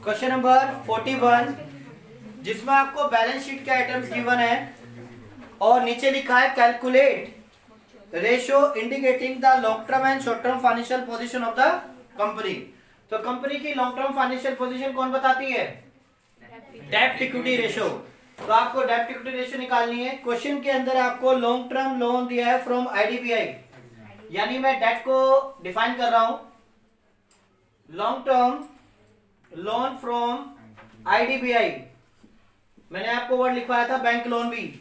Question number 41 जिसमें आपको balance sheet के आइटम्स गिवन है और नीचे लिखा है calculate ratio indicating the long term and short term financial position of the company. तो कंपनी की लॉन्ग टर्म फाइनेंशियल पोजीशन कौन बताती है? डेब्ट इक्विटी रेशियो। तो आपको डेब्ट इक्विटी रेशियो निकालनी है। क्वेश्चन के अंदर आपको लॉन्ग टर्म लोन दिया है फ्रॉम आईडीबीआई, यानी मैं डेट को डिफाइन कर रहा हूं। Long term loan from IDBI, मैंने आपको वर्ड लिखवाया था बैंक लोन भी।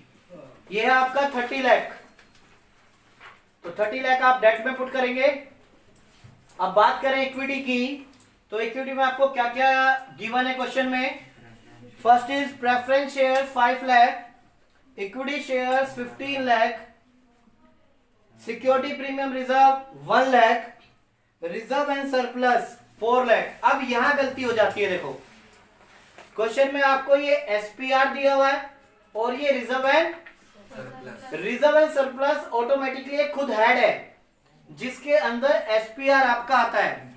ये है आपका 30 लाख। तो 30 लाख आप डेट में पुट करेंगे। अब बात करें इक्विटी की, तो इक्विटी में आपको क्या क्या गिवन है क्वेश्चन में? First is preference share 5 lakh, equity share 15 lakh, security premium reserve 1 lakh, reserve and surplus 4 lakh. अब यहां गलती हो जाती है। देखो क्वेश्चन में आपको ये एसपीआर दिया हुआ है और ये रिजर्व एंड सरप्लस ऑटोमेटिकली एक खुद हेड है जिसके अंदर एसपीआर आपका आता है।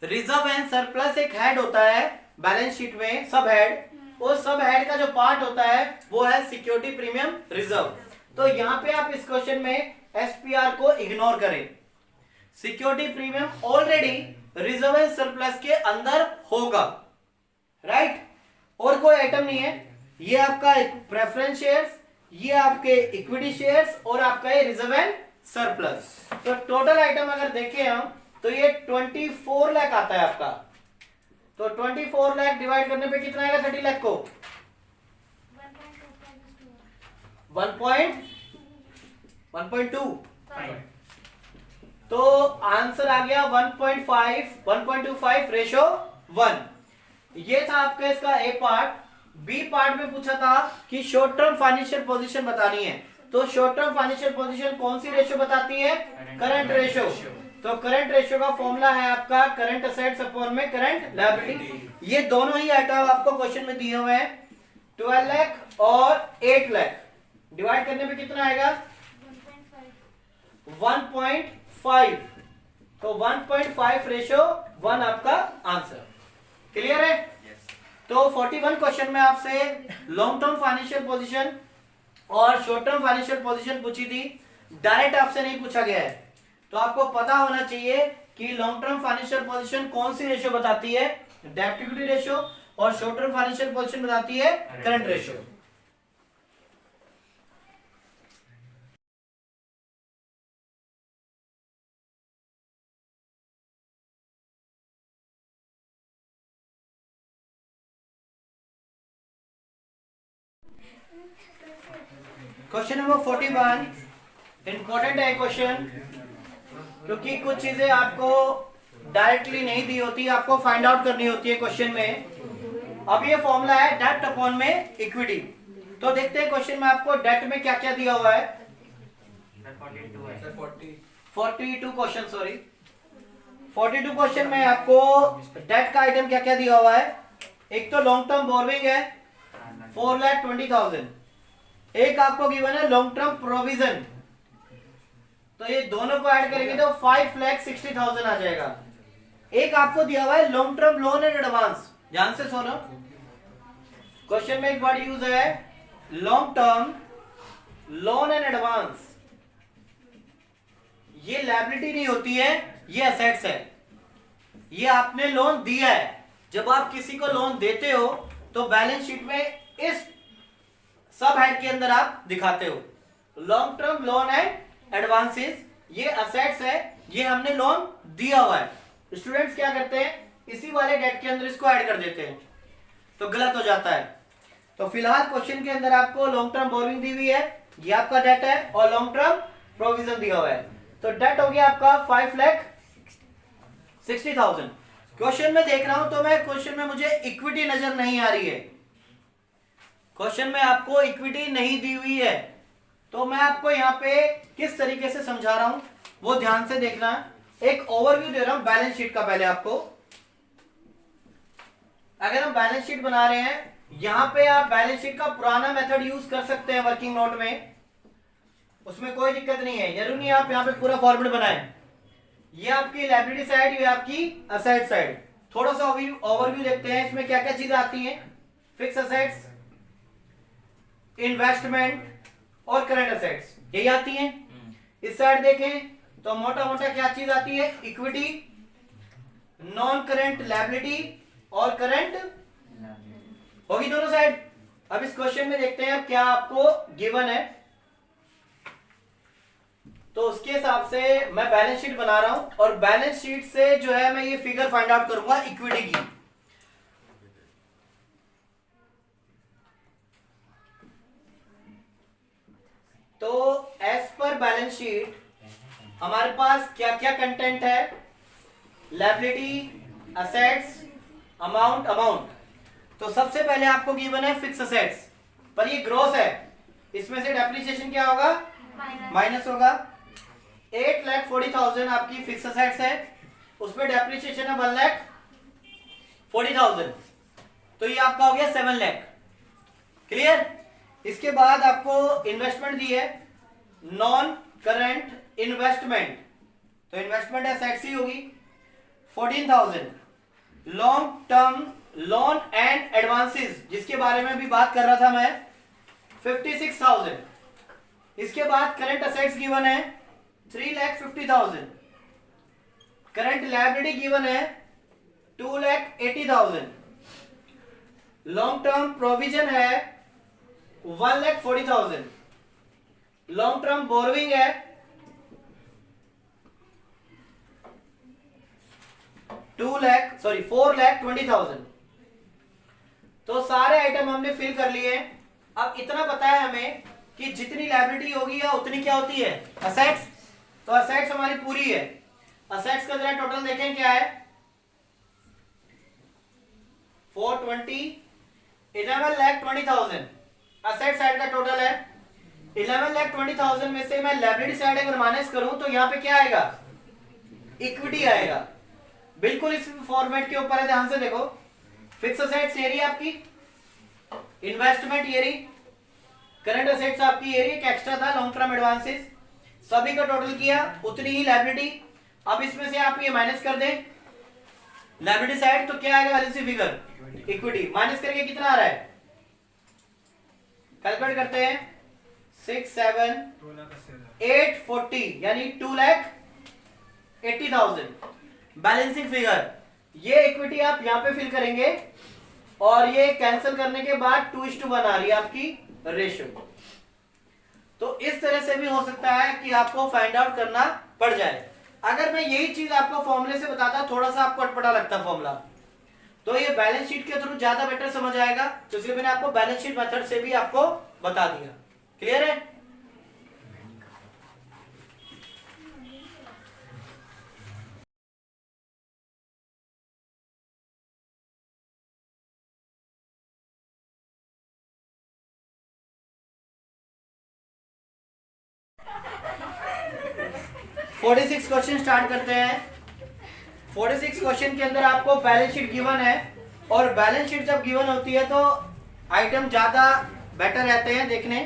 रिजर्व एंड सरप्लस एक हेड होता है बैलेंस शीट में, सब हेड। और सब हेड का जो पार्ट होता है वो है सिक्योरिटी प्रीमियम रिजर्व। तो यहां पे आप इस क्वेश्चन में एसपीआर को इग्नोर करें। Security premium already reserve and surplus के अंदर होगा, राइट? और कोई आइटम नहीं है। ये आपका प्रेफरेंस शेयर्स, ये आपके इक्विटी शेयर्स और आपका ये रिजर्व एंड सरप्लस। तो टोटल आइटम अगर देखें हम तो ये 24 लाख आता है आपका। तो 24 लाख डिवाइड करने पे कितना आएगा 30 लाख को? 1.2। तो आंसर आ गया 1.25 रेशो 1। ये था आपका इसका ए पार्ट। बी पार्ट में पूछा था कि शॉर्ट टर्म फाइनेंशियल पोजीशन बतानी है। तो शॉर्ट टर्म फाइनेंशियल पोजीशन कौन सी रेशियो बताती है? Current ratio. तो करंट रेशियो का फॉर्मूला है आपका करंट असेट्स अपॉन में करंट लायबिलिटी। ये दोनों ही आइटम आपको क्वेश्चन में दिए हुए हैं। 12 लाख और 8 लाख डिवाइड करने पे कितना आएगा? 1.5। तो 1.5 रेशियो 1 आपका आंसर। क्लियर है? तो 41 क्वेश्चन में आपसे लॉन्ग टर्म फाइनेंशियल पोजीशन और शॉर्ट टर्म फाइनेंशियल पोजीशन पूछी थी, डायरेक्ट आपसे नहीं पूछा गया है। तो आपको पता होना चाहिए कि लॉन्ग टर्म फाइनेंशियल पोजीशन कौन सी रेशियो बताती है? डेब्ट इक्विटी रेशियो। और शॉर्ट टर्म फाइनेंशियल पोजीशन बताती है current ratio. Question number 41 important है क्वेश्चन, क्योंकि कुछ चीजें आपको डायरेक्टली नहीं दी होती, आपको फाइंड आउट करनी होती है क्वेश्चन में। अब ये फॉर्मूला है डेट अपॉन में इक्विटी। तो देखते हैं क्वेश्चन में आपको डेट में क्या क्या दिया हुआ है। 42 क्वेश्चन, सॉरी 42 क्वेश्चन में आपको डेट का आइटम क्या क्या दिया हुआ है? एक तो लॉन्ग टर्म बोरोइंग है 4,20,000। एक आपको गिवन है लॉन्ग टर्म प्रोविजन। तो ये दोनों को ऐड करेंगे तो 5,60,000 आ जाएगा। एक आपको दिया हुआ है long term loan and advance. ध्यान से सुनो, क्वेश्चन में एक वर्ड यूज है long term loan and advance. ये लायबिलिटी नहीं होती है, ये असेट्स है। ये आपने लोन दिया है। जब आप किसी को लोन देते हो तो बैलेंस शीट में इस सब हेड के अंदर आप दिखाते हो long term loan and advances. ये असेट्स है, ये हमने लोन दिया हुआ है। स्टूडेंट्स क्या करते हैं, इसी वाले डेट के अंदर इसको ऐड कर देते हैं, तो गलत हो जाता है। तो फिलहाल क्वेश्चन के अंदर आपको लॉन्ग टर्म बोरोइंग दी हुई है, ये आपका डेट है, और लॉन्ग टर्म प्रोविजन दिया हुआ है। तो डेट हो गया आपका 5,60,000। क्वेश्चन में देख रहा हूं तो मैं क्वेश्चन में मुझे इक्विटी नजर नहीं आ रही है। क्वेश्चन में आपको इक्विटी नहीं दी हुई है। तो मैं आपको यहाँ पे किस तरीके से समझा रहा हूं वो ध्यान से देखना। एक ओवरव्यू दे रहा हूं बैलेंस शीट का। पहले आपको, अगर हम बैलेंस शीट बना रहे हैं, यहां पे आप बैलेंस शीट का पुराना मेथड यूज कर सकते हैं वर्किंग नोट में, उसमें कोई दिक्कत नहीं है। जरूरी नहीं आप यहाँ पे पूरा फॉर्मेट बनाएं। ये आपकी लायबिलिटी साइड, ये आपकी असेट साइड। थोड़ा सा ओवरव्यू देखते हैं इसमें क्या क्या चीजें आती हैं। फिक्स असेट्स, इन्वेस्टमेंट और करंट असेट्स, यही आती हैं। इस साइड देखें तो मोटा मोटा क्या चीज आती है, इक्विटी, नॉन करंट लायबिलिटी और करंट होगी दोनों साइड। अब इस क्वेश्चन में देखते हैं अब क्या आपको गिवन है, तो उसके हिसाब से मैं बैलेंस शीट बना रहा हूं और बैलेंस शीट से जो है मैं ये फिगर फाइंड आउट करूंगा इक्विटी की। तो एज पर बैलेंस शीट हमारे पास क्या क्या कंटेंट है, लायबिलिटी, असेट्स, अमाउंट। तो सबसे पहले आपको गिवन है फिक्स असेट्स, पर ये ग्रॉस है, इसमें से डेप्रिसिएशन क्या होगा, माइनस होगा। 8,40,000 आपकी फिक्स असेट्स है, उसमें डेप्रिसिएशन है 1,40,000, तो ये आपका हो गया 7 लाख। क्लियर। इसके बाद आपको इन्वेस्टमेंट दी है, नॉन करंट इन्वेस्टमेंट, तो इन्वेस्टमेंट असेट्स ही होगी 14,000। Long term loan and advances, जिसके बारे में भी बात कर रहा था मैं, 56,000। इसके बाद करंट असेट्स गिवन है 3,50,000। करंट लायबिलिटी गिवन है 2,80,000। लॉन्ग टर्म प्रोविजन है 1,40,000। लॉन्ग टर्म बोरोइंग है 4,20,000। तो सारे आइटम हमने फिल कर लिए। अब इतना पता है हमें कि जितनी लायबिलिटी होगी या उतनी क्या होती है, असेट्स। तो असेट्स हमारी पूरी है। असेट्स का जरा टोटल देखें क्या है, 420, 11,20,000 असेट साइड का टोटल है। 11,20,000 में से मैं लायबिलिटी साइड अगर माइनस करूं तो यहां पे क्या आएगा, इक्विटी आएगा। बिल्कुल इस फॉर्मेट के ऊपर है, ध्यान से देखो। फिक्स असेट्स ये रही आपकी, इन्वेस्टमेंट ये रही, करंट असेट्स आपकी ये रही, एक एक्स्ट्रा था लॉन्ग टर्म एडवांसेस, सभी का टोटल किया उतनी ही लायबिलिटी। अब इसमें से आप ये माइनस कर दें लायबिलिटी साइड, तो क्या आएगा वैल्यू फिगर, इक्विटी। माइनस करके कितना आ रहा है, कैलकुलेट करते हैं, 6, 7, 840 यानी 2,80,000 बैलेंसिंग फिगर। ये इक्विटी आप यहां पे फिल करेंगे और ये कैंसिल करने के बाद 2:1 आ रही है आपकी रेशियो। तो इस तरह से भी हो सकता है कि आपको फाइंड आउट करना पड़ जाए। अगर मैं यही चीज आपको फॉर्मूले से बताता, थोड़ा सा आपको अटपटा लगता फॉर्मूला, तो ये बैलेंस शीट के थ्रू ज्यादा बेटर समझ आएगा। तो इसलिए मैंने आपको बैलेंस शीट मेथड से भी आपको बता दिया। क्लियर है। फोर्टी 46 क्वेश्चन स्टार्ट करते हैं। 46 क्वेश्चन के अंदर आपको बैलेंस शीट गिवन है, और बैलेंस शीट जब गिवन होती है तो आइटम ज्यादा बेटर रहते हैं देखने।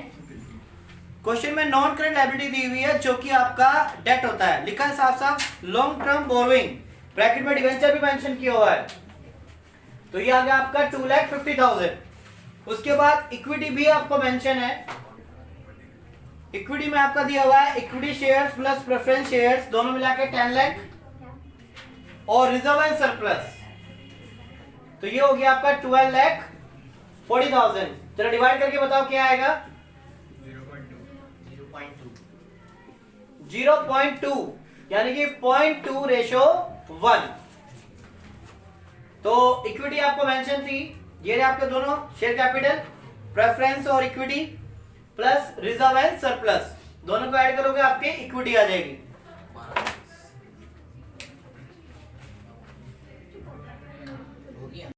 क्वेश्चन में नॉन करंट लायबिलिटी दी हुई है जो कि आपका डेट होता है, लिखा है साफ साफ लॉन्ग टर्म बोरोइंग, ब्रैकेट में डिवेंचर भी मेंशन किया हुआ है, तो ये आ गया आपका 2,50,000। उसके बाद इक्विटी भी आपको मेंशन है, इक्विटी में आपका दिया हुआ है equity shares plus preference shares दोनों मिला के 10 लाख, और रिजर्व एंड सरप्लस, तो ये हो गया आपका 12,40,000। चलो डिवाइड करके बताओ क्या आएगा, 0.2 यानी कि 0.2:1। तो इक्विटी आपको मेंशन थी, ये आपके दोनों शेयर कैपिटल, प्रेफरेंस और equity plus reserve and surplus, दोनों को ऐड करोगे आपके इक्विटी आ जाएगी।